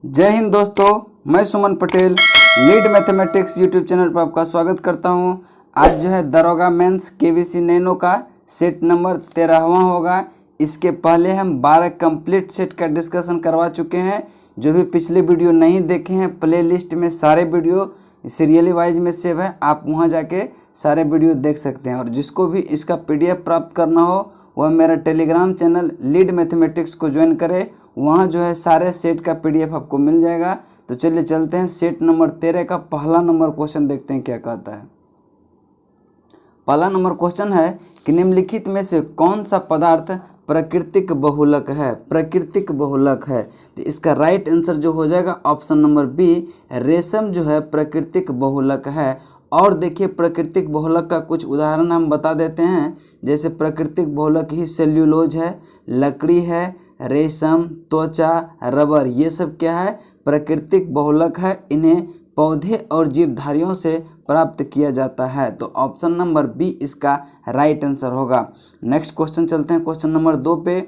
जय हिंद दोस्तों, मैं Suman Patel lead mathematics YouTube channel पर आपका स्वागत करता हूं। आज जो है दरोगा मेंस केवीसी नैनो का सेट नंबर 13वां होगा। इसके पहले हम 12 कंप्लीट सेट का डिस्कशन करवा चुके हैं। जो भी पिछले वीडियो नहीं देखे हैं, प्ले लिस्ट में सारे वीडियो सीरियली वाइज में सेव है, आप वहां जाके सारे वीडियो देख सकते हैं। और जिसको भी इसका PDF प्राप्त करना हो वह मेरा टेलीग्राम चैनल लीड मैथमेटिक्स को ज्वाइन करें। वहाँ जो है सारे सेट का PDF आपको मिल जाएगा। तो चलिए चलते हैं सेट नंबर 13 का पहला नंबर क्वेश्चन देखते हैं क्या कहता है। पहला नंबर क्वेश्चन है कि निम्नलिखित में से कौन सा पदार्थ प्राकृतिक बहुलक है। प्राकृतिक बहुलक है तो इसका राइट आंसर जो हो जाएगा ऑप्शन नंबर बी, रेशम जो है प्राकृतिक बहुलक है। और देखिए प्राकृतिक बहुलक का कुछ उदाहरण हम बता देते हैं। जैसे प्राकृतिक बहुलक ही सेल्यूलोज है, लकड़ी है, रेशम, त्वचा, रबर, ये सब क्या है प्राकृतिक बहुलक है। इन्हें पौधे और जीवधारियों से प्राप्त किया जाता है। तो ऑप्शन नंबर बी इसका राइट आंसर होगा। नेक्स्ट क्वेश्चन चलते हैं क्वेश्चन नंबर 2 पे।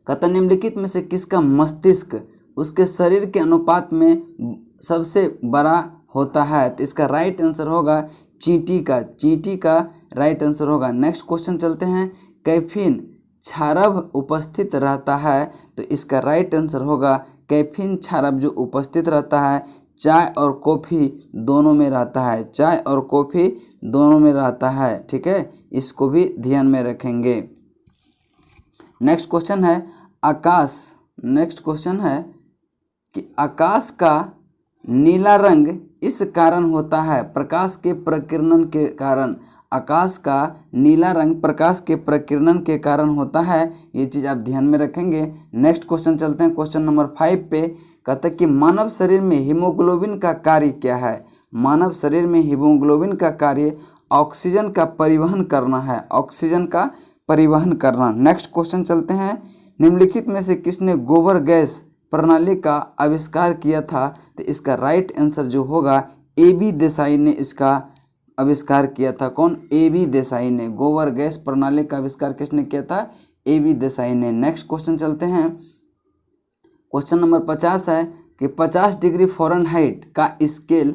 कहता निम्नलिखित में से किसका मस्तिष्क उसके शरीर के अनुपात में सबसे बड़ा होता है। तो इसका राइट आंसर होगा चींटी का। चींटी का राइट आंसर होगा। नेक्स्ट क्वेश्चन चलते हैं। कैफीन क्षारब उपस्थित रहता है। तो इसका राइट आंसर होगा कैफीन क्षारब जो उपस्थित रहता है चाय और कॉफ़ी दोनों में रहता है। चाय और कॉफ़ी दोनों में रहता है, ठीक है, इसको भी ध्यान में रखेंगे। नेक्स्ट क्वेश्चन है आकाश। नेक्स्ट क्वेश्चन है कि आकाश का नीला रंग इस कारण होता है, प्रकाश के प्रकीर्णन के कारण। आकाश का नीला रंग प्रकाश के प्रकीर्णन के कारण होता है, ये चीज़ आप ध्यान में रखेंगे। नेक्स्ट क्वेश्चन चलते हैं क्वेश्चन नंबर 5 पे। कहता है कि मानव शरीर में हीमोग्लोबिन का कार्य क्या है। मानव शरीर में हीमोग्लोबिन का कार्य ऑक्सीजन का परिवहन करना है। ऑक्सीजन का परिवहन करना। नेक्स्ट क्वेश्चन चलते हैं। निम्नलिखित में से किसने गोबर गैस प्रणाली का आविष्कार किया था। तो इसका राइट आंसर जो होगा AB देसाई ने इसका आविष्कार किया था। कौन? AB देसाई ने। गोबर गैस प्रणाली का आविष्कार किसने किया था? AB देसाई ने। नेक्स्ट क्वेश्चन चलते हैं। क्वेश्चन नंबर 50 है कि 50 डिग्री फ़ारेनहाइट का स्केल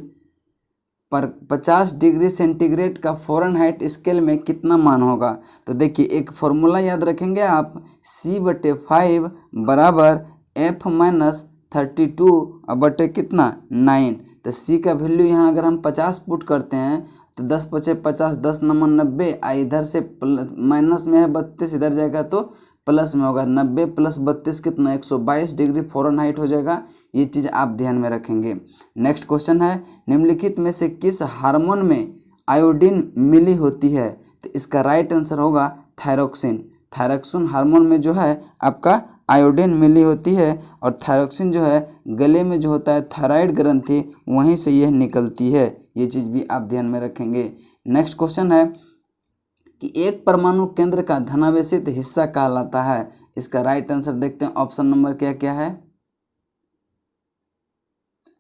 पर 50 डिग्री सेंटीग्रेड का फ़ारेनहाइट स्केल में कितना मान होगा। तो देखिए एक फॉर्मूला याद रखेंगे आप, C/5 बराबर F-32 बटे कितना 9। तो C का वैल्यू यहाँ अगर हम 50 पुट करते हैं तो 10 पचे 50, 10 नंबर 90, इधर से माइनस में है 32, इधर जाएगा तो प्लस में होगा। 90 + 32 कितना 122 डिग्री फ़ारेनहाइट हो जाएगा। ये चीज़ आप ध्यान में रखेंगे। नेक्स्ट क्वेश्चन है निम्नलिखित में से किस हार्मोन में आयोडीन मिली होती है। तो इसका राइट आंसर होगा थायरोक्सिन। थायरोक्सिन हार्मोन में जो है आपका आयोडीन मिली होती है। और थायरोक्सिन जो है गले में जो होता है थायराइड ग्रंथि, वहीं से यह निकलती है। ये चीज़ भी आप ध्यान में रखेंगे। नेक्स्ट क्वेश्चन है कि एक परमाणु केंद्र का धनावेशित हिस्सा कहलाता है। इसका राइट आंसर देखते हैं ऑप्शन नंबर क्या क्या है।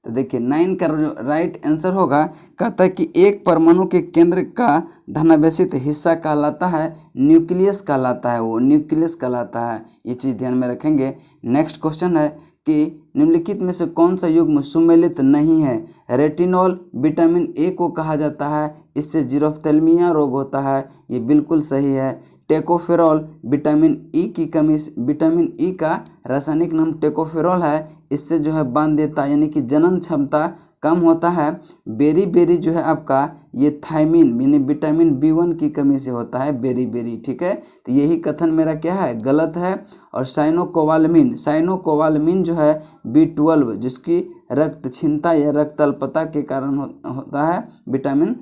तो देखिए 9 का राइट आंसर होगा, कहता है कि एक परमाणु के केंद्र का धनावेशित हिस्सा कहलाता है न्यूक्लियस कहलाता है। वो न्यूक्लियस कहलाता है। ये चीज़ ध्यान में रखेंगे। नेक्स्ट क्वेश्चन है कि निम्नलिखित में से कौन सा युग्म सुमेलित नहीं है। रेटिनॉल विटामिन A को कहा जाता है, इससे जीरोफ्थेल्मिया रोग होता है, ये बिल्कुल सही है। टेकोफेरॉल विटामिन E की कमी, विटामिन E का रासायनिक नाम टेकोफेरॉल है, इससे जो है बांध देता यानी कि जनन क्षमता कम होता है। बेरी बेरी जो है आपका ये थायमिन यानी विटामिन B1 की कमी से होता है बेरी बेरी, ठीक है। तो यही कथन मेरा क्या है गलत है। और साइनोकोबालामिन, साइनोकोबालामिन जो है B12 जिसकी रक्त क्षीणता या रक्त अल्पता के कारण होता है। विटामिन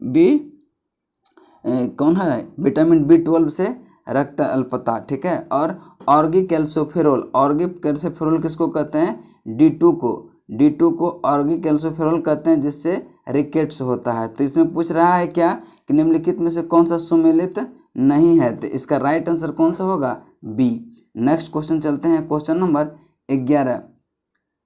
बी कौन है विटामिन B12 से रक्त अल्पता, ठीक है। और ऑर्गिक कैल्सोफेरोल, ऑर्गिक कैल्सोफेरोल किसको कहते हैं D2 को ऑर्गिक कैल्सोफेरोल कहते हैं, जिससे रिकेट्स होता है। तो इसमें पूछ रहा है क्या कि निम्नलिखित में से कौन सा सुमेलित नहीं है। तो इसका राइट आंसर कौन सा होगा B। नेक्स्ट क्वेश्चन चलते हैं क्वेश्चन नंबर 11।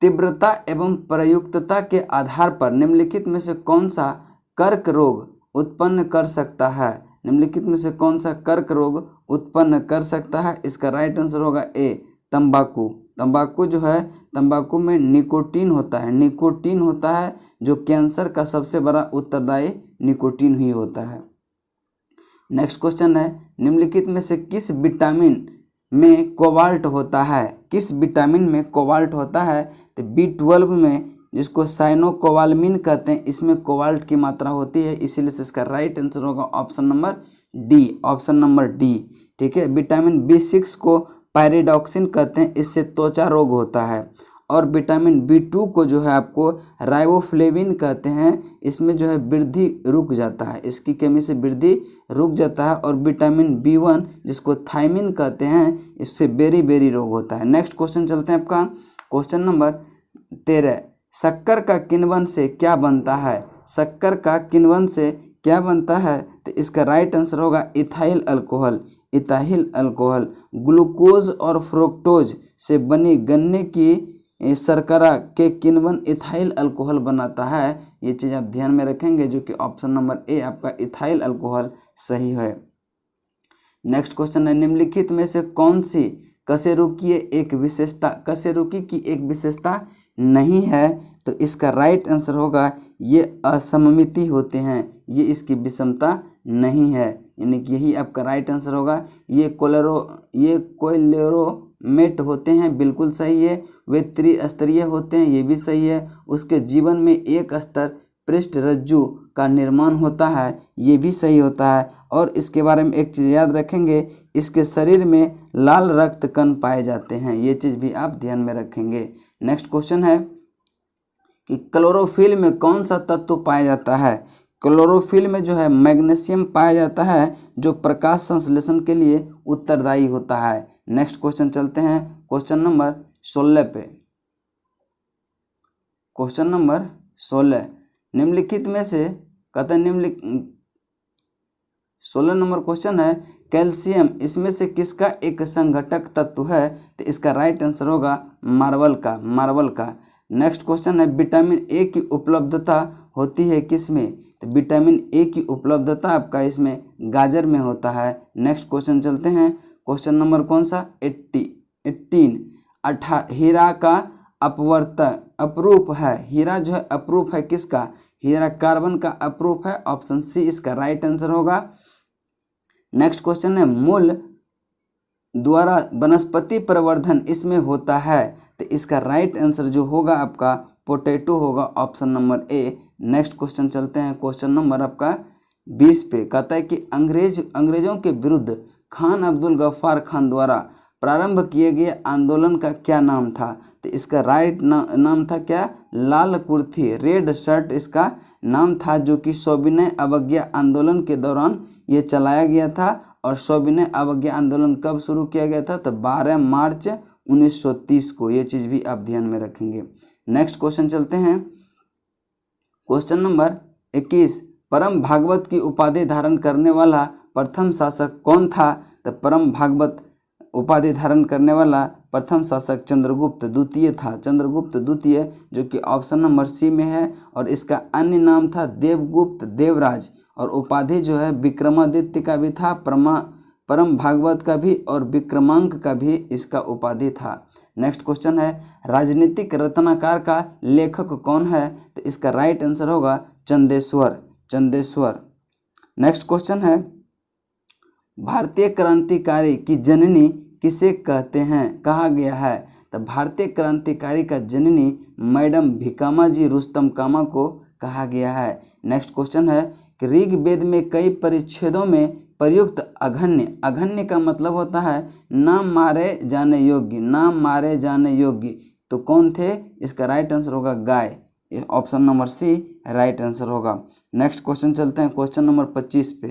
तीव्रता एवं प्रयुक्तता के आधार पर निम्नलिखित में से कौन सा कर्क रोग उत्पन्न कर सकता है। निम्नलिखित में से कौन सा कर्क रोग उत्पन्न कर सकता है। इसका राइट आंसर होगा A तंबाकू। तंबाकू जो है, तंबाकू में निकोटीन होता है, निकोटीन होता है जो कैंसर का सबसे बड़ा उत्तरदायी निकोटीन ही होता है। नेक्स्ट क्वेश्चन है, निम्नलिखित में से किस विटामिन में कोबाल्ट होता है? किस विटामिन में कोबाल्ट होता है? तो B12 में, जिसको साइनोकोबालमिन कहते हैं, इसमें कोबाल्ट की मात्रा होती है, इसीलिए से इसका राइट आंसर होगा option number D, option number D. ठीक है, विटामिन B6 को पायरिडॉक्सिन कहते हैं, इससे त्वचा रोग होता है। और विटामिन B2 को जो है आपको राइबोफ्लेविन कहते हैं, इसमें जो है वृद्धि रुक जाता है, इसकी कमी से वृद्धि रुक जाता है। और विटामिन B1 जिसको थायमिन कहते हैं, इससे बेरी बेरी रोग होता है। नेक्स्ट क्वेश्चन चलते हैं आपका क्वेश्चन नंबर 13, शक्कर का किण्वन से क्या बनता है? शक्कर का किण्वन से क्या बनता है? तो इसका राइट आंसर होगा ethyl alcohol, ethyl alcohol. Glucose और फ्रुक्टोज से बनी गन्ने की शर्करा के किण्वन इथाइल अल्कोहल बनाता है। ये चीज़ आप ध्यान में रखेंगे, जो कि ऑप्शन नंबर ए आपका इथाइल अल्कोहल सही है। नेक्स्ट क्वेश्चन है, निम्नलिखित में से कौन सी कशेरुकी एक विशेषता, कशेरुकी की एक विशेषता नहीं है? तो इसका राइट आंसर होगा ये असममिति होते हैं, ये इसकी विषमता नहीं है, यानी कि यही आपका राइट आंसर होगा। ये कोलेरोमेट होते हैं, बिल्कुल सही है। वे त्रिस्तरीय होते हैं, ये भी सही है। उसके जीवन में एक स्तर पृष्ठ रज्जु का निर्माण होता है, ये भी सही होता है। और इसके बारे में एक चीज़ याद रखेंगे, इसके शरीर में लाल रक्त कण पाए जाते हैं, ये चीज़ भी आप ध्यान में रखेंगे। नेक्स्ट क्वेश्चन है कि क्लोरोफिल में कौन सा तत्व पाया जाता है? क्लोरोफिल में जो है मैग्नीशियम पाया जाता है, जो प्रकाश संश्लेषण के लिए उत्तरदायी होता है। नेक्स्ट क्वेश्चन चलते हैं क्वेश्चन नंबर 16 पे। क्वेश्चन नंबर 16, निम्नलिखित में से कहते हैं 16 नंबर क्वेश्चन है, कैल्शियम इसमें से किसका एक संघटक तत्व है? तो इसका राइट आंसर होगा मार्बल का, मार्बल का। नेक्स्ट क्वेश्चन है, विटामिन ए की उपलब्धता होती है किसमें? तो विटामिन ए की उपलब्धता आपका इसमें गाजर में होता है। नेक्स्ट क्वेश्चन चलते हैं क्वेश्चन नंबर कौन सा 18, हीरा का अपवर्तक अपरूप है। हीरा जो है अपरूप है किसका? हीरा कार्बन का अपरूप है, ऑप्शन सी इसका राइट आंसर होगा। नेक्स्ट क्वेश्चन है, मूल द्वारा वनस्पति प्रवर्धन इसमें होता है, तो इसका राइट आंसर जो होगा आपका पोटैटो होगा, option number A. Next question चलते हैं क्वेश्चन नंबर आपका 20 पे। कहता है कि अंग्रेजों के विरुद्ध खान अब्दुल गफ्फार खान द्वारा प्रारंभ किए गए आंदोलन का क्या नाम था? तो इसका राइट नाम था क्या? लाल कुर्थी, रेड शर्ट इसका नाम था, जो कि सविनय अवज्ञा आंदोलन के दौरान ये चलाया गया था। और सविनय अवज्ञा आंदोलन कब शुरू किया गया था? तो 12 मार्च 1930 को, ये चीज़ भी आप ध्यान में रखेंगे। नेक्स्ट क्वेश्चन चलते हैं क्वेश्चन नंबर 21, परम भागवत की उपाधि धारण करने वाला प्रथम शासक कौन था? तो परम भागवत उपाधि धारण करने वाला प्रथम शासक चंद्रगुप्त द्वितीय था, चंद्रगुप्त द्वितीय, जो कि ऑप्शन नंबर सी में है। और इसका अन्य नाम था देवगुप्त देवराज। और उपाधि जो है विक्रमादित्य का भी था, परम भागवत का भी, और विक्रमांक का भी इसका उपाधि था। नेक्स्ट क्वेश्चन है, राजनीतिक रत्नाकर का लेखक कौन है? तो इसका राइट आंसर होगा चंदेश्वर, चंदेश्वर। नेक्स्ट क्वेश्चन है, भारतीय क्रांतिकारी की जननी किसे कहते हैं, कहा गया है? तो भारतीय क्रांतिकारी का जननी मैडम भिकामाजी रुस्तम कामा को कहा गया है। नेक्स्ट क्वेश्चन है कि ऋग्वेद में कई परिच्छेदों में प्रयुक्त अघन्य, अघन्य का मतलब होता है ना मारे जाने योग्य, ना मारे जाने योग्य, तो कौन थे? इसका राइट आंसर होगा गाय, option number C right answer होगा। नेक्स्ट क्वेश्चन चलते हैं क्वेश्चन नंबर 25 पे।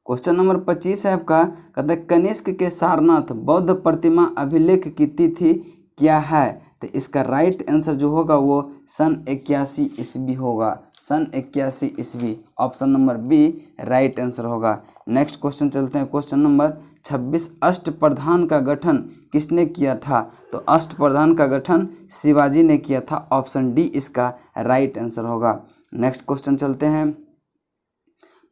क्वेश्चन नंबर 25 है आपका, कहते हैं कनिष्क के सारनाथ बौद्ध प्रतिमा अभिलेख की तिथि क्या है? तो इसका राइट आंसर जो होगा वो सन 81 ईस्वी होगा, सन 81 ईस्वी, option number B right answer होगा। नेक्स्ट क्वेश्चन चलते हैं क्वेश्चन नंबर 26, अष्टप्रधान का गठन किसने किया था? तो अष्टप्रधान का गठन शिवाजी ने किया था, ऑप्शन डी इसका राइट आंसर होगा। नेक्स्ट क्वेश्चन चलते हैं,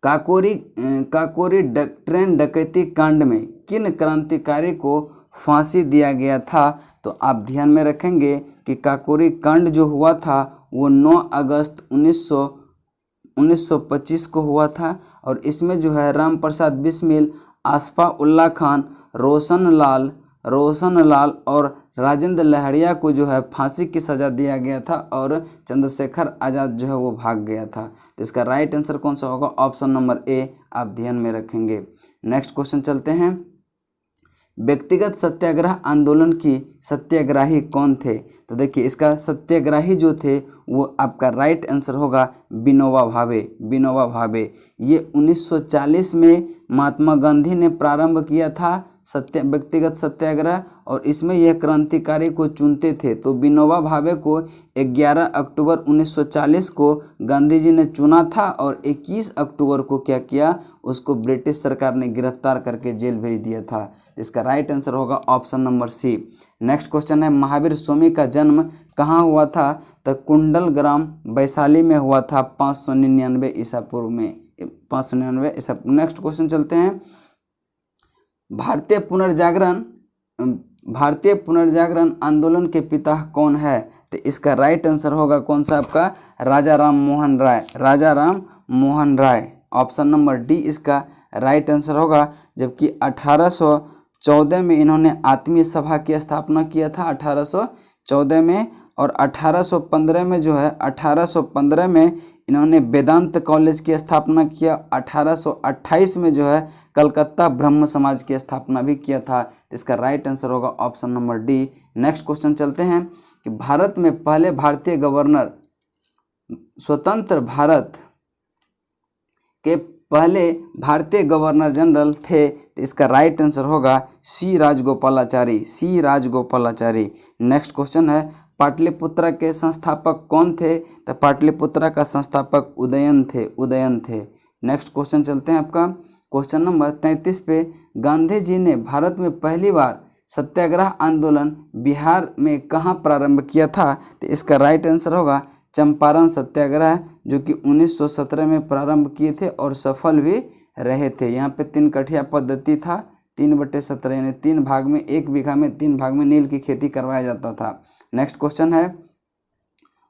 काकोरी ट्रेन डकैती कांड में किन क्रांतिकारी को फांसी दिया गया था? तो आप ध्यान में रखेंगे कि काकोरी कांड जो हुआ था वो 9 अगस्त 1925 को हुआ था और इसमें जो है राम प्रसाद बिस्मिल, आसफा उल्ला खान, रोशन लाल और राजेंद्र लहड़िया को जो है फांसी की सज़ा दिया गया था और चंद्रशेखर आज़ाद जो है वो भाग गया था। तो इसका राइट आंसर कौन सा होगा? ऑप्शन नंबर ए आप ध्यान में रखेंगे। नेक्स्ट क्वेश्चन चलते हैं। व्यक्तिगत सत्याग्रह आंदोलन की सत्याग्राही कौन थे? तो देखिए इसका सत्याग्राही जो थे वो आपका राइट आंसर होगा विनोबा भावे। ये 1940 में महात्मा गांधी ने प्रारंभ किया था व्यक्तिगत सत्याग्रह और इसमें यह क्रांतिकारी को चुनते थे। तो विनोबा भावे को 11 अक्टूबर 1940 को गांधी जी ने चुना था और 21 अक्टूबर को क्या किया, उसको ब्रिटिश सरकार ने गिरफ्तार करके जेल भेज दिया था। इसका राइट आंसर होगा option number C. Next question है, महावीर स्वामी का जन्म कहाँ हुआ था? तो कुंडल ग्राम वैशाली में हुआ था 599 ईसा पूर्व में, 599 ईसा। नेक्स्ट क्वेश्चन चलते हैं। भारतीय पुनर्जागरण आंदोलन के पिता कौन है? तो इसका राइट आंसर होगा कौन सा आपका? राजा Ram Mohan Roy. Option number D इसका राइट आंसर होगा। जबकि 1814 में इन्होंने आत्मीय सभा की स्थापना किया था 1814 में, और 1815 में जो है 1815 में इन्होंने वेदांत कॉलेज की स्थापना किया। 1828 में जो है कलकत्ता ब्रह्म समाज की स्थापना भी किया था। इसका राइट आंसर होगा option number D. Next question चलते हैं कि भारत में पहले भारतीय गवर्नर, स्वतंत्र भारत के पहले भारतीय गवर्नर जनरल थे। तो इसका राइट आंसर होगा सी राजगोपालाचारी। नेक्स्ट क्वेश्चन है, पाटलिपुत्रा के संस्थापक कौन थे? तो पाटलिपुत्रा का संस्थापक उदयन थे। नेक्स्ट क्वेश्चन चलते हैं आपका क्वेश्चन नंबर 33 पे। गांधी जी ने भारत में पहली बार सत्याग्रह आंदोलन बिहार में कहाँ प्रारंभ किया था? तो इसका राइट आंसर होगा चंपारण सत्याग्रह, जो कि 1917 में प्रारंभ किए थे और सफल भी रहे थे। यहाँ पे 3 कठिया पद्धति था, 3/17 यानी 3 भाग में, 1 बीघा में 3 भाग में नील की खेती करवाया जाता था। नेक्स्ट क्वेश्चन है,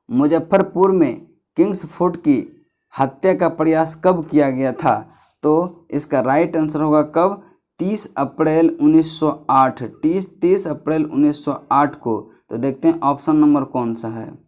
मुजफ्फरपुर में किंग्स फोर्ट की हत्या का प्रयास कब किया गया था? तो इसका राइट आंसर होगा कब? 30 अप्रैल 1908। 30 अप्रैल 1908 को। तो देखते हैं ऑप्शन नंबर कौन सा है।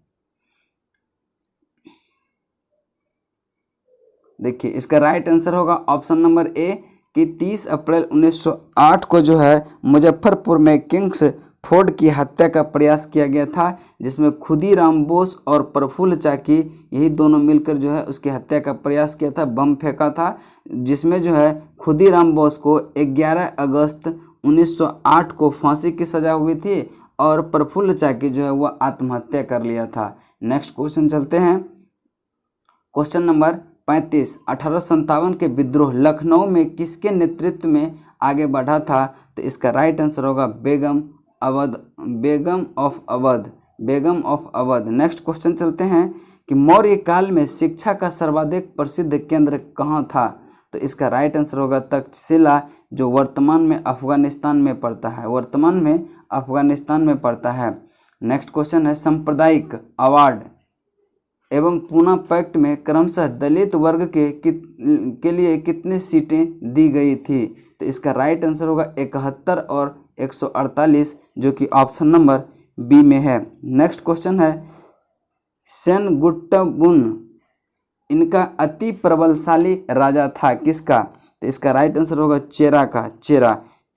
देखिए इसका राइट आंसर होगा ऑप्शन नंबर ए कि 30 अप्रैल 1908 को जो है मुजफ्फरपुर में किंग्स फोर्ट की हत्या का प्रयास किया गया था, जिसमें खुदीराम बोस और प्रफुल्ल चाकी यही दोनों मिलकर जो है उसकी हत्या का प्रयास किया था, बम फेंका था, जिसमें जो है खुदीराम बोस को 11 अगस्त 1908 को फांसी की सज़ा हुई थी और प्रफुल्ल चाकी जो है वह आत्महत्या कर लिया था। नेक्स्ट क्वेश्चन चलते हैं, क्वेश्चन नंबर 35। 1857 के विद्रोह लखनऊ में किसके नेतृत्व में आगे बढ़ा था? तो इसका राइट आंसर होगा बेगम ऑफ अवध। नेक्स्ट क्वेश्चन चलते हैं कि मौर्य काल में शिक्षा का सर्वाधिक प्रसिद्ध केंद्र कहाँ था? तो इसका राइट आंसर होगा तक्षशिला, जो वर्तमान में अफगानिस्तान में पड़ता है। नेक्स्ट क्वेश्चन है, सांप्रदायिक अवार्ड एवं पूना पैक्ट में क्रमशः दलित वर्ग के लिए कितनी सीटें दी गई थी? तो इसका राइट आंसर होगा 71 और 148, जो कि ऑप्शन नंबर बी में है। नेक्स्ट क्वेश्चन है, सेनगुट्टबुन इनका अति प्रबलशाली राजा था किसका? तो इसका राइट आंसर होगा चेरा का।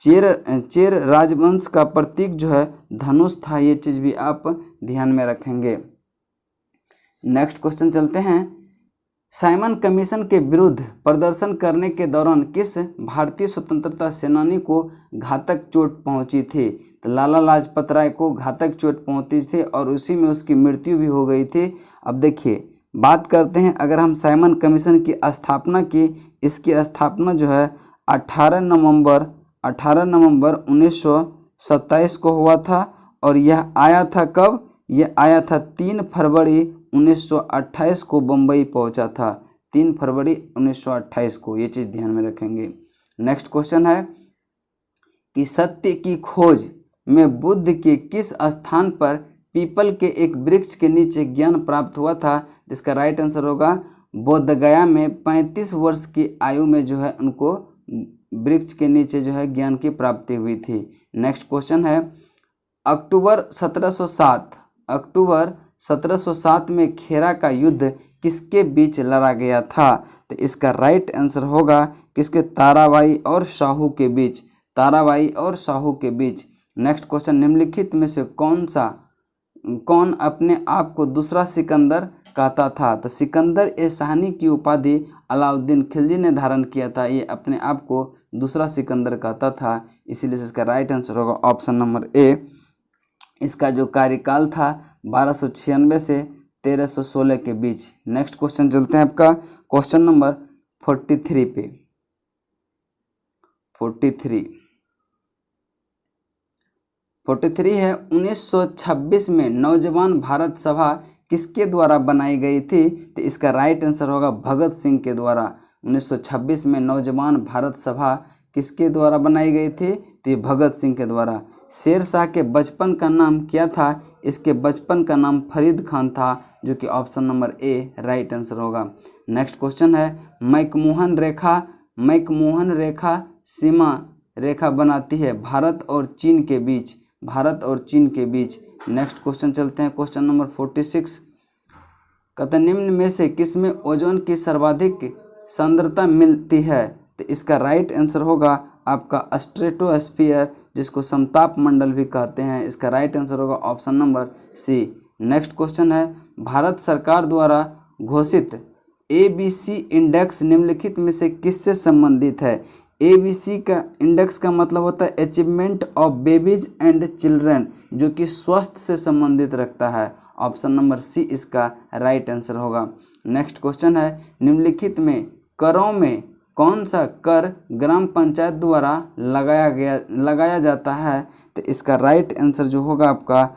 चेर राजवंश का प्रतीक जो है धनुष था, ये चीज़ भी आप ध्यान में रखेंगे। नेक्स्ट क्वेश्चन चलते हैं, साइमन कमीशन के विरुद्ध प्रदर्शन करने के दौरान किस भारतीय स्वतंत्रता सेनानी को घातक चोट पहुंची थी? तो लाला लाजपत राय को घातक चोट पहुंची थी और उसी में उसकी मृत्यु भी हो गई थी। अब देखिए बात करते हैं, अगर हम साइमन कमीशन की स्थापना की, इसकी स्थापना जो है 18 नवंबर 1927 को हुआ था और यह आया था कब? यह आया था 3 फरवरी 1928 को बम्बई पहुंचा था, 3 फरवरी 1928 को, ये चीज़ ध्यान में रखेंगे। नेक्स्ट क्वेश्चन है, कि सत्य की खोज में बुद्ध के किस स्थान पर पीपल के एक वृक्ष के नीचे ज्ञान प्राप्त हुआ था? इसका राइट आंसर होगा बोधगया में 35 वर्ष की आयु में जो है उनको वृक्ष के नीचे जो है ज्ञान की प्राप्ति हुई थी। नेक्स्ट क्वेश्चन है अक्टूबर 1707 में खेरा का युद्ध किसके बीच लड़ा गया था? तो इसका राइट आंसर होगा किसके? ताराबाई और शाहू के बीच, ताराबाई और शाहू के बीच। नेक्स्ट क्वेश्चन निम्नलिखित में से कौन अपने आप को दूसरा सिकंदर कहता था? तो सिकंदर ए शाहनी की उपाधि अलाउद्दीन खिलजी ने धारण किया था, ये अपने आप को दूसरा सिकंदर कहता था, इसीलिए इसका राइट आंसर होगा ऑप्शन नंबर ए। इसका जो कार्यकाल था 1296 से 1316 के बीच। नेक्स्ट क्वेश्चन चलते हैं आपका क्वेश्चन नंबर 43 पे। 43 है 1926 में नौजवान भारत सभा किसके द्वारा बनाई गई थी? तो इसका राइट आंसर होगा भगत सिंह के द्वारा। 1926 में नौजवान भारत सभा किसके द्वारा बनाई गई थी? तो ये भगत सिंह के द्वारा। शेर शाह के बचपन का नाम क्या था? इसके बचपन का नाम फरीद खान था, जो कि option number A right answer होगा। नेक्स्ट क्वेश्चन है मैकमोहन रेखा सीमा रेखा बनाती है भारत और चीन के बीच, भारत और चीन के बीच। नेक्स्ट क्वेश्चन चलते हैं क्वेश्चन नंबर 46। कहते निम्न में से किसमें ओजोन की सर्वाधिक सांद्रता मिलती है? तो इसका राइट आंसर होगा आपका स्ट्रेटोस्फीयर, जिसको समताप मंडल भी कहते हैं। इसका राइट आंसर होगा option number C. Next question है भारत सरकार द्वारा घोषित ABC इंडेक्स निम्नलिखित में से किससे संबंधित है? ABC का इंडेक्स का मतलब होता है achievement of babies and children, जो कि स्वास्थ्य से संबंधित रखता है। ऑप्शन नंबर सी इसका राइट आंसर होगा। नेक्स्ट क्वेश्चन है निम्नलिखित में करों में कौन सा कर ग्राम पंचायत द्वारा लगाया जाता है? तो इसका राइट आंसर जो होगा आपका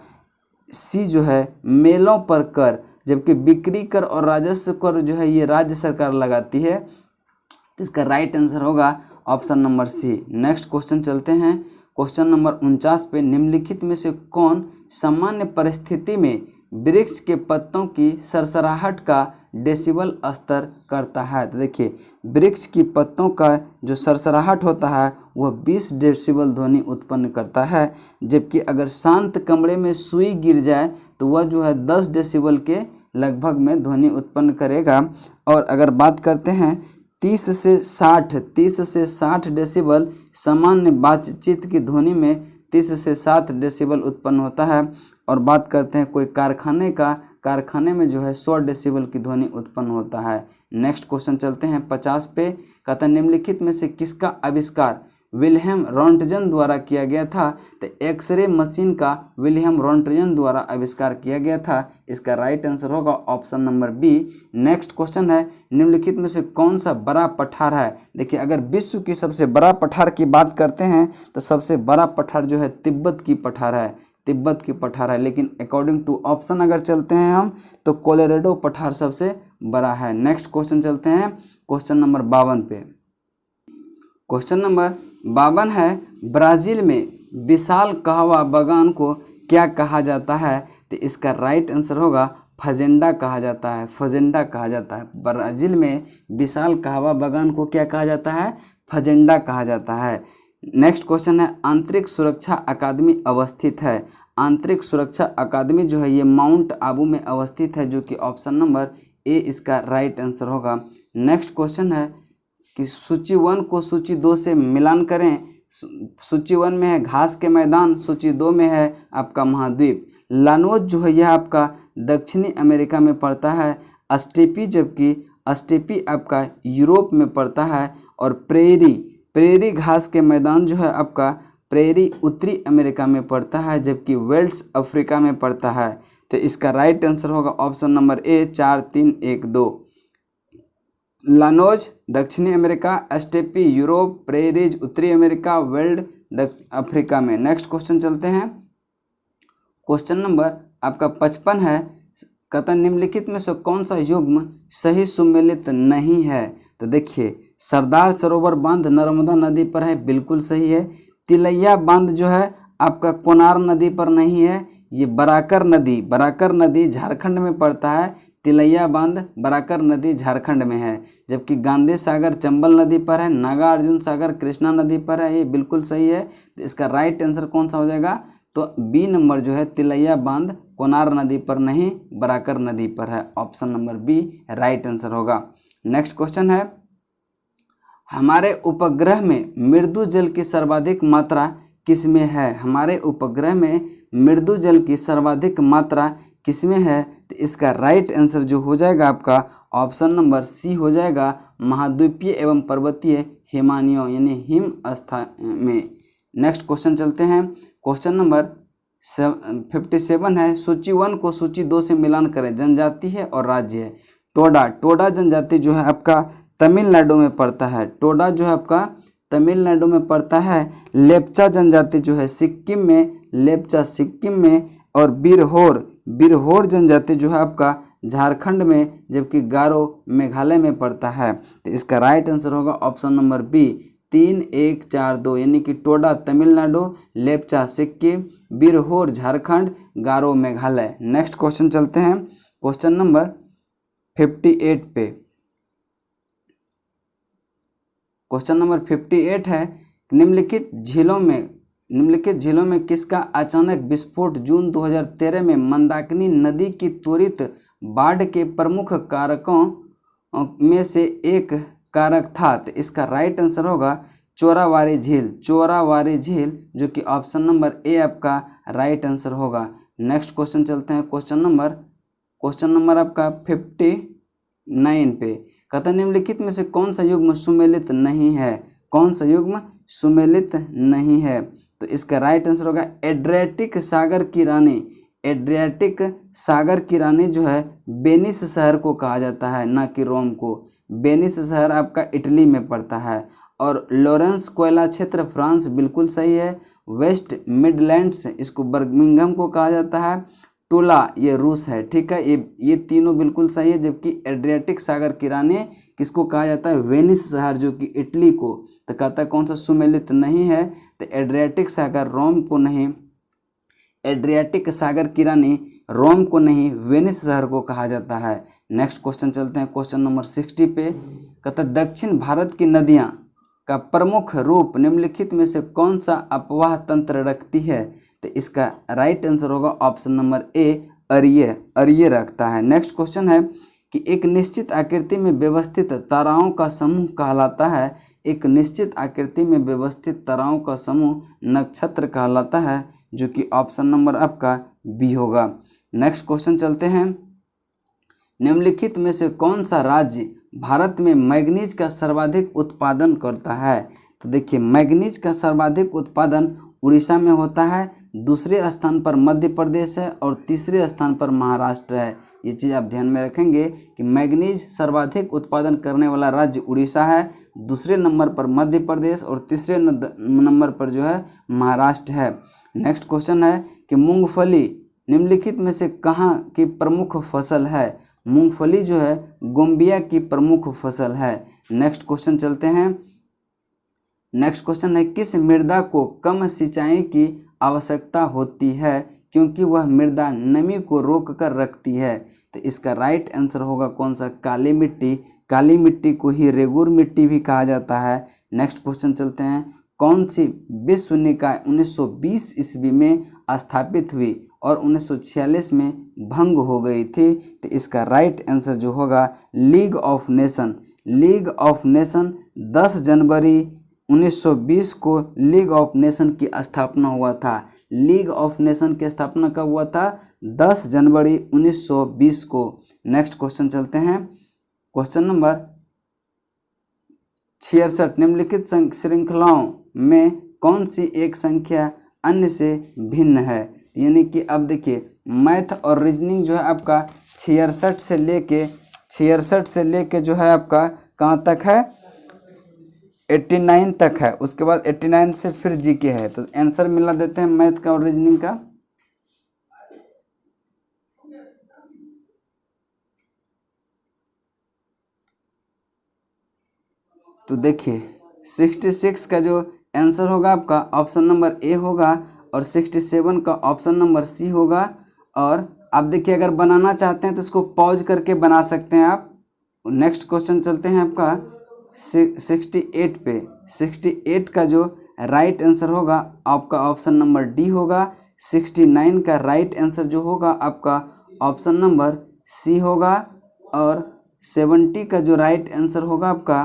सी जो है मेलों पर कर, जबकि बिक्री कर और राजस्व कर जो है ये राज्य सरकार लगाती है। तो इसका राइट आंसर होगा option number C. Next question चलते हैं क्वेश्चन नंबर 49 पे। निम्नलिखित में से कौन सामान्य परिस्थिति में वृक्ष के पत्तों की सरसराहट का डेसिबल स्तर करता है? तो देखिए वृक्ष की पत्तों का जो सरसराहट होता है वह 20 डेसिबल ध्वनि उत्पन्न करता है, जबकि अगर शांत कमरे में सुई गिर जाए तो वह जो है 10 डेसिबल के लगभग में ध्वनि उत्पन्न करेगा। और अगर बात करते हैं 30 से 60 डेसिबल सामान्य बातचीत की ध्वनि में 30 से 7 डेसिबल उत्पन्न होता है। और बात करते हैं कोई कारखाने में जो है 100 डेसिबल की ध्वनि उत्पन्न होता है। नेक्स्ट क्वेश्चन चलते हैं 50 पे। कहता है निम्नलिखित में से किसका आविष्कार विल्हेम रॉन्टजन द्वारा किया गया था? तो एक्सरे मशीन का विल्हेम रॉन्टजन द्वारा आविष्कार किया गया था। इसका राइट आंसर होगा option number B. Next question है निम्नलिखित में से कौन सा बड़ा पठार है? देखिए अगर विश्व की सबसे बड़ा पठार की बात करते हैं तो सबसे बड़ा पठार जो है तिब्बत की पठार है, तिब्बत की पठार है। लेकिन अकॉर्डिंग टू ऑप्शन अगर चलते हैं हम तो कोलोराडो पठार सबसे बड़ा है। नेक्स्ट क्वेश्चन चलते हैं क्वेश्चन नंबर 52 पे। क्वेश्चन नंबर 52 है ब्राज़ील में विशाल कहवा बागान को क्या कहा जाता है? तो इसका राइट आंसर होगा फजेंडा कहा जाता है, फजेंडा कहा जाता है। ब्राज़ील में विशाल कहवा बागान को क्या कहा जाता है? फजेंडा कहा जाता है। नेक्स्ट क्वेश्चन है आंतरिक सुरक्षा अकादमी अवस्थित है? आंतरिक सुरक्षा अकादमी जो है ये माउंट आबू में अवस्थित है, जो कि ऑप्शन नंबर ए इसका राइट आंसर होगा। नेक्स्ट क्वेश्चन है कि सूची 1 को सूची 2 से मिलान करें। सूची 1 में है घास के मैदान, सूची 2 में है आपका महाद्वीप। लानोज जो है यह आपका दक्षिणी अमेरिका में पड़ता है, अस्टेपी जबकि अस्टेपी आपका यूरोप में पड़ता है, और प्रेरी घास के मैदान जो है आपका प्रेरी उत्तरी अमेरिका में पड़ता है, जबकि वेल्स अफ्रीका में पड़ता है। तो इसका राइट आंसर होगा ऑप्शन नंबर ए 4 3 1 2। लानोज दक्षिणी अमेरिका, स्टेपी यूरोप, प्रेरीज उत्तरी अमेरिका, वेल्ड अफ्रीका में। नेक्स्ट क्वेश्चन चलते हैं क्वेश्चन नंबर आपका 55 है। कहता निम्नलिखित में से कौन सा युग्म सही सुमेलित नहीं है? तो देखिए सरदार सरोवर बांध नर्मदा नदी पर है, बिल्कुल सही है। तिलैया बांध जो है आपका कोनार नदी पर नहीं है, ये बराकर नदी झारखंड में पड़ता है। तिलैया बांध बराकर नदी झारखंड में है। जबकि गांधी सागर चंबल नदी पर है, नागार्जुन सागर कृष्णा नदी पर है। ये बिल्कुल सही है। तो इसका राइट आंसर कौन सा हो जाएगा? तो बी नंबर जो है तिलैया बांध कोनार नदी पर नहीं बराकर नदी पर है। Option number B right answer होगा। नेक्स्ट क्वेश्चन है, हमारे उपग्रह में मृदु जल की सर्वाधिक मात्रा किसमें है? हमारे उपग्रह में मृदु जल की सर्वाधिक मात्रा किसमें है? तो इसका राइट आंसर जो हो जाएगा आपका ऑप्शन नंबर सी हो जाएगा, महाद्वीपीय एवं पर्वतीय हिमानियों यानी हिम स्थान में। नेक्स्ट क्वेश्चन चलते हैं। क्वेश्चन नंबर 57 है, सूची 1 को सूची 2 से मिलान करें। जनजाति है और राज्य है। टोडा जनजाति जो है आपका तमिलनाडु में पड़ता है। टोडा जो है आपका तमिलनाडु में पड़ता है। लेप्चा जनजाति जो है सिक्किम में, लेप्चा सिक्किम में। और बिरहोर जनजाति जो है आपका झारखंड में, जबकि गारो मेघालय में पड़ता है। तो इसका राइट आंसर होगा ऑप्शन नंबर बी 3, 1, 4, 2 यानी कि टोडा तमिलनाडु, लेप्चा सिक्किम, बिरहोर झारखंड, गारो मेघालय। नेक्स्ट क्वेश्चन चलते हैं क्वेश्चन नंबर 58 पे। क्वेश्चन नंबर 58 है, निम्नलिखित झीलों में किसका अचानक विस्फोट जून 2013 में मंदाकिनी नदी की त्वरित बाढ़ के प्रमुख कारकों में से एक कारक था? तो इसका राइट आंसर होगा चोरावारी झील, जो कि ऑप्शन नंबर ए आपका राइट आंसर होगा। नेक्स्ट क्वेश्चन चलते हैं क्वेश्चन नंबर आपका 59 पे। कहता निम्नलिखित में से कौन सा युग्म सुमेलित नहीं है? कौन सा युग्म सुमेलित नहीं है? तो इसका राइट आंसर होगा एड्रियाटिक सागर की रानी जो है वेनिस शहर को कहा जाता है, ना कि रोम को। वेनिस शहर आपका इटली में पड़ता है। और लॉरेंस कोयला क्षेत्र फ्रांस बिल्कुल सही है। वेस्ट मिडलैंड्स इसको बर्मिंघम को कहा जाता है। टूला ये रूस है, ठीक है। ये तीनों बिल्कुल सही है। जबकि एड्रियाटिक सागर की रानी किसको कहा जाता है? वेनिस शहर, जो कि इटली को। तो कहता है कौन सा सुमेलित नहीं है? तो एड्रियाटिक सागर रोम को नहीं, एड्रियाटिक सागर की रानी रोम को नहीं, वेनिस शहर को कहा जाता है। नेक्स्ट क्वेश्चन चलते हैं क्वेश्चन नंबर 60 पे। कहता है दक्षिण भारत की नदियां का प्रमुख रूप निम्नलिखित में से कौन सा अपवाह तंत्र रखती है? तो इसका राइट आंसर होगा ऑप्शन नंबर ए अरिये रखता है। नेक्स्ट क्वेश्चन है कि एक निश्चित आकृति में व्यवस्थित ताराओं का समूह कहलाता है। एक निश्चित आकृति में व्यवस्थित ताराओं का समूह नक्षत्र कहलाता है, जो कि ऑप्शन नंबर आपका बी होगा। नेक्स्ट क्वेश्चन चलते हैं, निम्नलिखित में से कौन सा राज्य भारत में मैग्नीज का सर्वाधिक उत्पादन करता है? तो देखिए मैग्नीज का सर्वाधिक उत्पादन उड़ीसा में होता है, दूसरे स्थान पर मध्य प्रदेश है और तीसरे स्थान पर महाराष्ट्र है। ये चीज़ आप ध्यान में रखेंगे कि मैग्नीज सर्वाधिक उत्पादन करने वाला राज्य उड़ीसा है, दूसरे नंबर पर मध्य प्रदेश और तीसरे नंबर पर जो है महाराष्ट्र है। नेक्स्ट क्वेश्चन है कि मूंगफली निम्नलिखित में से कहाँ की प्रमुख फसल है? मूंगफली जो है गोंबिया की प्रमुख फसल है। नेक्स्ट क्वेश्चन चलते हैं। नेक्स्ट क्वेश्चन है किस मृदा को कम सिंचाई की आवश्यकता होती है क्योंकि वह मृदा नमी को रोक कर रखती है? तो इसका राइट आंसर होगा कौन सा? काली मिट्टी। काली मिट्टी को ही रेगुर मिट्टी भी कहा जाता है। नेक्स्ट क्वेश्चन चलते हैं, कौन सी विश्व निकाय 1920 ईस्वी में स्थापित हुई और 1946 में भंग हो गई थी? तो इसका राइट आंसर जो होगा league of nation. League of nation 10 जनवरी 1920 को लीग ऑफ नेशन की स्थापना हुआ था। लीग ऑफ नेशन की स्थापना कब हुआ था? 10 जनवरी 1920 को। नेक्स्ट क्वेश्चन चलते हैं, क्वेश्चन नंबर 66, निम्नलिखित श्रृंखलाओं में कौन सी एक संख्या अन्य से भिन्न है? यानी कि अब देखिए मैथ और रीजनिंग जो है आपका 66 से लेके जो है आपका कहाँ तक है? 89 तक है। उसके बाद 89 से फिर जीके है। तो आंसर मिला देते हैं मैथ का और रीजनिंग का। तो देखिए 66 का जो आंसर होगा आपका ऑप्शन नंबर ए होगा और 67 का ऑप्शन नंबर सी होगा। और आप देखिए अगर बनाना चाहते हैं तो इसको पॉज करके बना सकते हैं आप। नेक्स्ट क्वेश्चन चलते हैं आपका 68 पे। 68 का जो राइट आंसर होगा आपका ऑप्शन नंबर डी होगा। 69 का राइट आंसर जो होगा आपका ऑप्शन नंबर सी होगा। और 70 का जो राइट आंसर होगा आपका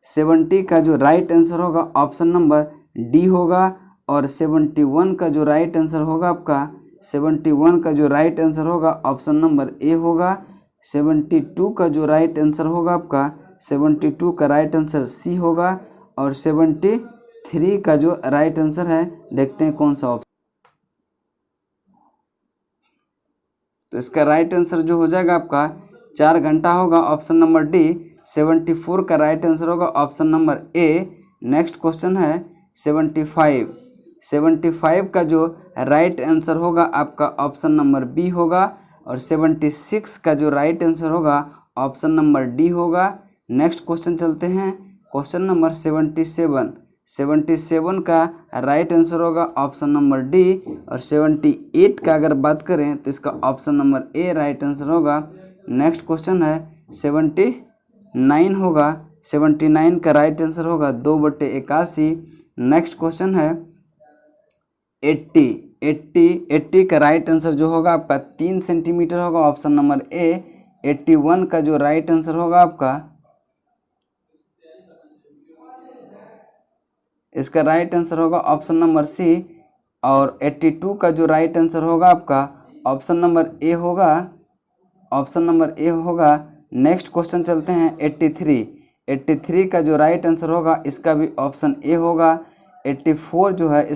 70 का जो राइट आंसर होगा ऑप्शन नंबर डी होगा। और 71 का जो राइट आंसर होगा आपका 71 का जो राइट आंसर होगा ऑप्शन नंबर ए होगा। 72 का जो राइट आंसर होगा आपका 72 का राइट आंसर सी होगा। और 73 का जो राइट आंसर है देखते हैं कौन सा ऑप्शन। तो इसका राइट आंसर जो हो जाएगा आपका 4 घंटा होगा ऑप्शन नंबर डी। 74 का राइट आंसर होगा option number A. Next question है 75। 75 का जो राइट आंसर होगा आपका ऑप्शन नंबर बी होगा। और 76 का जो राइट आंसर होगा ऑप्शन नंबर डी होगा। नेक्स्ट क्वेश्चन चलते हैं क्वेश्चन नंबर 77। 77 का राइट आंसर होगा ऑप्शन नंबर डी। और 78 का अगर बात करें तो इसका option number A right answer होगा। नेक्स्ट क्वेश्चन है 79 होगा। 79 का राइट आंसर होगा 2/81। नेक्स्ट क्वेश्चन है 80 का राइट आंसर जो होगा आपका 3 सेंटीमीटर होगा ऑप्शन नंबर ए। 81 का जो राइट आंसर होगा आपका इसका राइट आंसर होगा ऑप्शन नंबर सी। और 82 का जो राइट आंसर होगा आपका ऑप्शन नंबर ए होगा। ऑप्शन नंबर ए होगा। नेक्स्ट क्वेश्चन चलते हैं 83। 83 का जो राइट आंसर होगा इसका भी ऑप्शन ए होगा। 84 जो है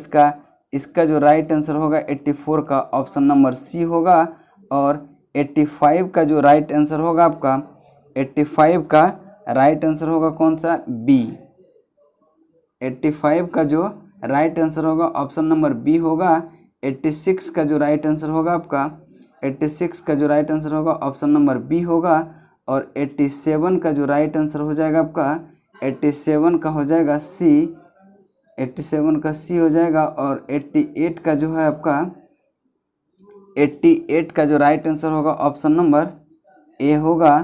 इसका जो राइट आंसर होगा 84 का ऑप्शन नंबर सी होगा। और 85 का जो राइट आंसर होगा आपका 85 का राइट आंसर होगा कौन सा बी। 85 का जो राइट आंसर होगा ऑप्शन नंबर बी होगा। 86 का जो राइट आंसर होगा आपका 86 का जो राइट आंसर होगा ऑप्शन नंबर बी होगा। और 87 का जो राइट आंसर हो जाएगा आपका 87 का हो जाएगा सी। 87 का सी हो जाएगा। और 88 का जो है आपका 88 का जो राइट आंसर होगा ऑप्शन नंबर ए होगा।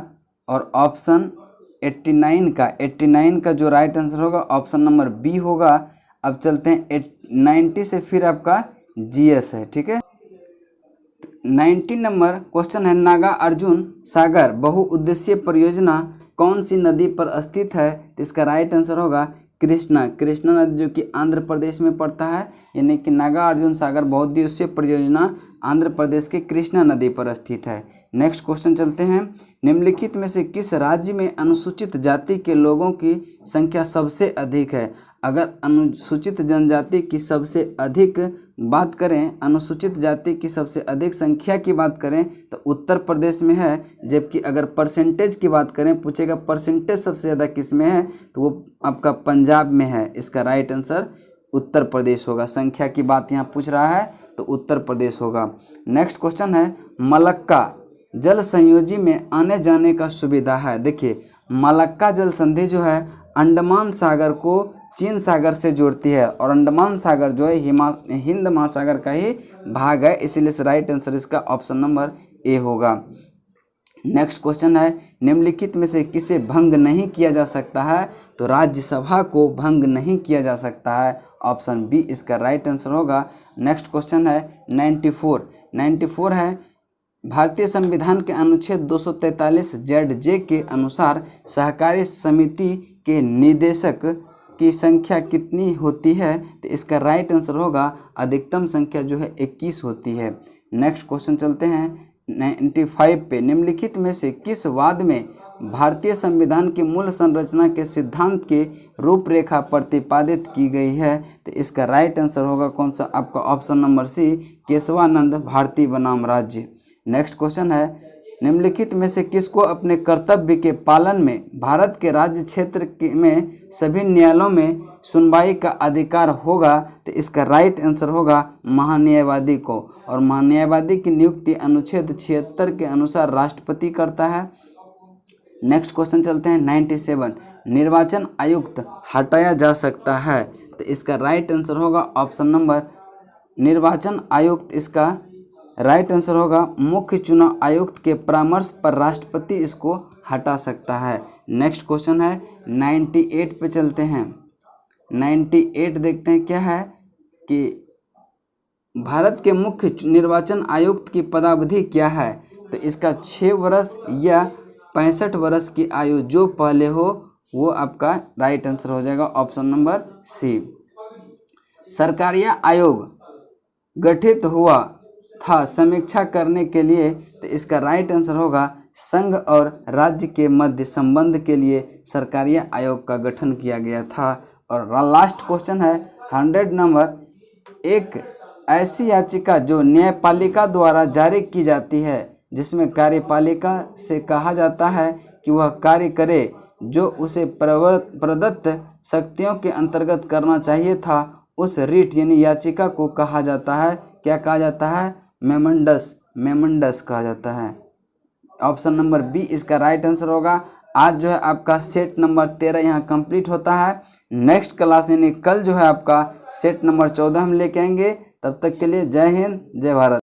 और ऑप्शन 89 का जो राइट आंसर होगा ऑप्शन नंबर बी होगा। अब चलते हैं 90 से फिर आपका जीएस है, ठीक है। 19 नंबर क्वेश्चन है नागा अर्जुन सागर बहुउद्देशीय परियोजना कौन सी नदी पर स्थित है। तो इसका राइट आंसर होगा कृष्णा नदी जो कि आंध्र प्रदेश में पड़ता है। यानी कि नागा अर्जुन सागर बहुउद्देशीय परियोजना आंध्र प्रदेश के कृष्णा नदी पर स्थित है। नेक्स्ट क्वेश्चन चलते हैं निम्नलिखित में से किस राज्य में अनुसूचित जाति के लोगों की संख्या सबसे अधिक है। अगर अनुसूचित जनजाति की सबसे अधिक बात करें, अनुसूचित जाति की सबसे अधिक संख्या की बात करें तो उत्तर प्रदेश में है। जबकि अगर परसेंटेज की बात करें, पूछेगा परसेंटेज सबसे ज़्यादा किस में है, तो वो आपका पंजाब में है। इसका राइट आंसर उत्तर प्रदेश होगा। संख्या की बात यहाँ पूछ रहा है तो उत्तर प्रदेश होगा। नेक्स्ट क्वेश्चन है मलक्का जल संयोजी में आने जाने का सुविधा है। देखिए मलक्का जल संधि जो है अंडमान सागर को चीन सागर से जोड़ती है। और अंडमान सागर जो है हिंद महासागर का ही भाग है, इसीलिए इस राइट आंसर इसका ऑप्शन नंबर ए होगा। नेक्स्ट क्वेश्चन है निम्नलिखित में से किसे भंग नहीं किया जा सकता है। तो राज्यसभा को भंग नहीं किया जा सकता है, ऑप्शन बी इसका राइट आंसर होगा। नेक्स्ट क्वेश्चन है 94 है भारतीय संविधान के अनुच्छेद 243 ZJ के अनुसार सहकारी समिति के निदेशक की संख्या कितनी होती है। तो इसका राइट आंसर होगा अधिकतम संख्या जो है 21 होती है। नेक्स्ट क्वेश्चन चलते हैं 95 पे। निम्नलिखित में से किस वाद में भारतीय संविधान की मूल संरचना के सिद्धांत की रूपरेखा प्रतिपादित की गई है। तो इसका राइट आंसर होगा कौन सा आपका option number C Keshavananda Bharati बनाम राज्य। नेक्स्ट क्वेश्चन है निम्नलिखित में से किसको अपने कर्तव्य के पालन में भारत के राज्य क्षेत्र में सभी न्यायालयों में सुनवाई का अधिकार होगा। तो इसका राइट आंसर होगा महान्यायवादी को। और महान्यायवादी की नियुक्ति अनुच्छेद 76 के अनुसार राष्ट्रपति करता है। नेक्स्ट क्वेश्चन चलते हैं 97 निर्वाचन आयुक्त हटाया जा सकता है। तो तो इसका राइट आंसर होगा ऑप्शन नंबर निर्वाचन आयुक्त। इसका राइट आंसर होगा मुख्य चुनाव आयुक्त के परामर्श पर राष्ट्रपति इसको हटा सकता है। नेक्स्ट क्वेश्चन है 98 पे चलते हैं। 98 देखते हैं क्या है कि भारत के मुख्य निर्वाचन आयुक्त की पदावधि क्या है। तो इसका 6 वर्ष या 65 वर्ष की आयु जो पहले हो वो आपका राइट आंसर हो जाएगा ऑप्शन नंबर सी। सरकारिया आयोग गठित हुआ था समीक्षा करने के लिए। तो इसका राइट आंसर होगा संघ और राज्य के मध्य संबंध के लिए सरकारिया आयोग का गठन किया गया था। और लास्ट क्वेश्चन है 100 नंबर, एक ऐसी याचिका जो न्यायपालिका द्वारा जारी की जाती है जिसमें कार्यपालिका से कहा जाता है कि वह कार्य करे जो उसे प्रदत्त शक्तियों के अंतर्गत करना चाहिए था, उस रिट यानी याचिका को कहा जाता है, क्या कहा जाता है? मेमंडस कहा जाता है। ऑप्शन नंबर बी इसका राइट आंसर होगा। आज जो है आपका सेट नंबर 13 यहाँ कंप्लीट होता है। नेक्स्ट क्लास यानी कल जो है आपका सेट नंबर 14 हम लेके आएंगे। तब तक के लिए जय हिंद जय भारत।